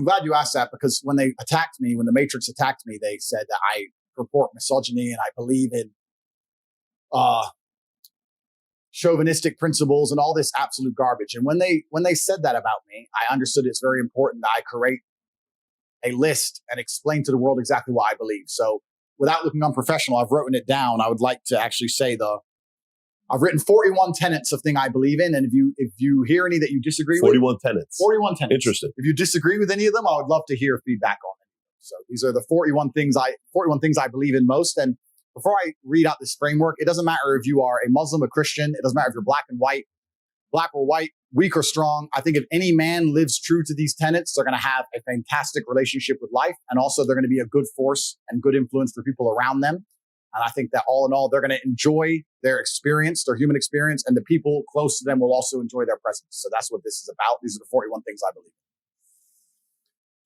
I'm glad you asked that, because when they attacked me, when the Matrix attacked me, they said that I purport misogyny and I believe in chauvinistic principles and all this absolute garbage. And when they said that about me, I understood it's very important that I create a list and explain to the world exactly what I believe. So without looking unprofessional, I've written it down. I would like to actually say I've written 41 tenets of thing I believe in. And if you hear any that you disagree 41 tenets. 41 tenets. Interesting. If you disagree with any of them, I would love to hear feedback on it. So these are the 41 things I believe in most. And before I read out this framework, it doesn't matter if you are a Muslim, a Christian. It doesn't matter if you're black or white, weak or strong. I think if any man lives true to these tenets, they're going to have a fantastic relationship with life. And also they're going to be a good force and good influence for people around them. And I think that all in all, they're going to enjoy their experience, their human experience, and the people close to them will also enjoy their presence. So that's what this is about. These are the 41 things I believe in.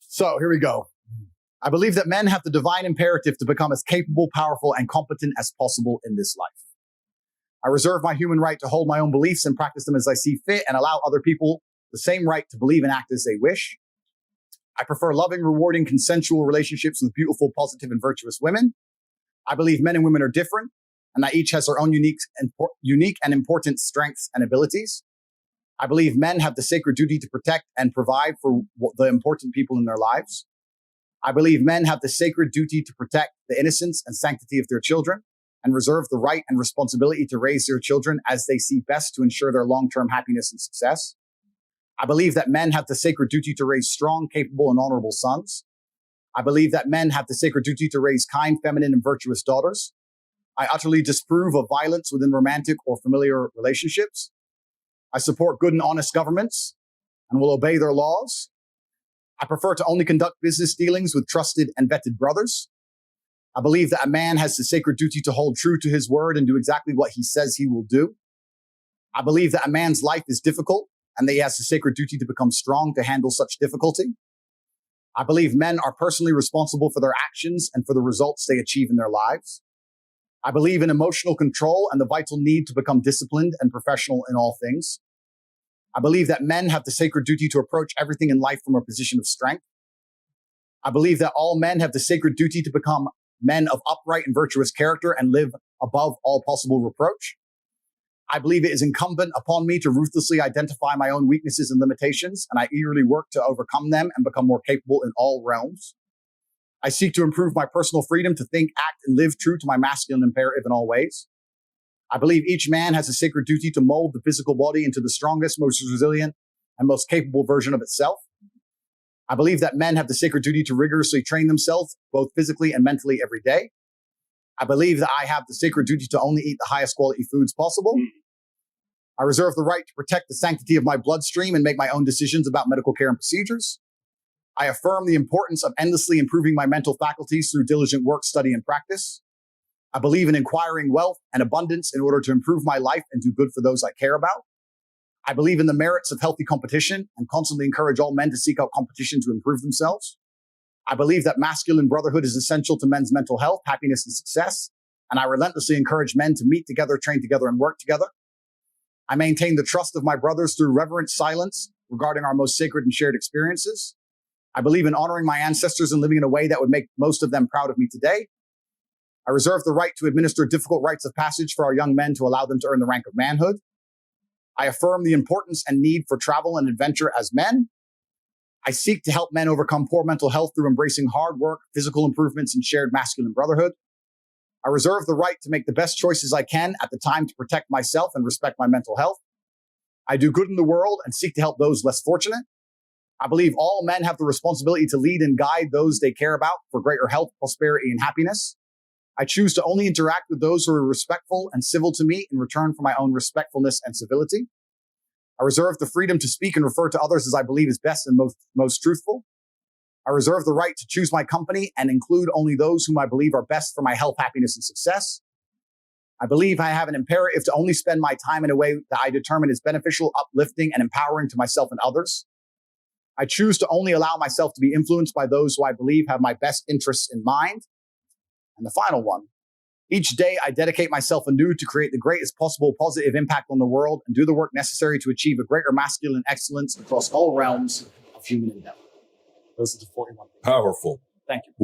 So here we go. I believe that men have the divine imperative to become as capable, powerful, and competent as possible in this life. I reserve my human right to hold my own beliefs and practice them as I see fit and allow other people the same right to believe and act as they wish. I prefer loving, rewarding, consensual relationships with beautiful, positive, and virtuous women. I believe men and women are different and that each has their own unique and important strengths and abilities. I believe men have the sacred duty to protect and provide for the important people in their lives. I believe men have the sacred duty to protect the innocence and sanctity of their children and reserve the right and responsibility to raise their children as they see best to ensure their long-term happiness and success. I believe that men have the sacred duty to raise strong, capable, and honorable sons. I believe that men have the sacred duty to raise kind, feminine, and virtuous daughters. I utterly disapprove of violence within romantic or familiar relationships. I support good and honest governments and will obey their laws. I prefer to only conduct business dealings with trusted and vetted brothers. I believe that a man has the sacred duty to hold true to his word and do exactly what he says he will do. I believe that a man's life is difficult and that he has the sacred duty to become strong to handle such difficulty. I believe men are personally responsible for their actions and for the results they achieve in their lives. I believe in emotional control and the vital need to become disciplined and professional in all things. I believe that men have the sacred duty to approach everything in life from a position of strength. I believe that all men have the sacred duty to become men of upright and virtuous character and live above all possible reproach. I believe it is incumbent upon me to ruthlessly identify my own weaknesses and limitations, and I eagerly work to overcome them and become more capable in all realms. I seek to improve my personal freedom to think, act, and live true to my masculine imperative in all ways. I believe each man has a sacred duty to mold the physical body into the strongest, most resilient, and most capable version of itself. I believe that men have the sacred duty to rigorously train themselves, both physically and mentally, every day. I believe that I have the sacred duty to only eat the highest quality foods possible. I reserve the right to protect the sanctity of my bloodstream and make my own decisions about medical care and procedures. I affirm the importance of endlessly improving my mental faculties through diligent work, study, and practice. I believe in acquiring wealth and abundance in order to improve my life and do good for those I care about. I believe in the merits of healthy competition and constantly encourage all men to seek out competition to improve themselves. I believe that masculine brotherhood is essential to men's mental health, happiness, and success. And I relentlessly encourage men to meet together, train together, and work together. I maintain the trust of my brothers through reverent silence regarding our most sacred and shared experiences. I believe in honoring my ancestors and living in a way that would make most of them proud of me today. I reserve the right to administer difficult rites of passage for our young men to allow them to earn the rank of manhood. I affirm the importance and need for travel and adventure as men. I seek to help men overcome poor mental health through embracing hard work, physical improvements, and shared masculine brotherhood. I reserve the right to make the best choices I can at the time to protect myself and respect my mental health. I do good in the world and seek to help those less fortunate. I believe all men have the responsibility to lead and guide those they care about for greater health, prosperity, and happiness. I choose to only interact with those who are respectful and civil to me in return for my own respectfulness and civility. I reserve the freedom to speak and refer to others as I believe is best and most truthful. I reserve the right to choose my company and include only those whom I believe are best for my health, happiness, and success. I believe I have an imperative to only spend my time in a way that I determine is beneficial, uplifting, and empowering to myself and others. I choose to only allow myself to be influenced by those who I believe have my best interests in mind. And the final one, each day I dedicate myself anew to create the greatest possible positive impact on the world and do the work necessary to achieve a greater masculine excellence across all realms of human endeavor. Listen to 41 things. Powerful. Thank you.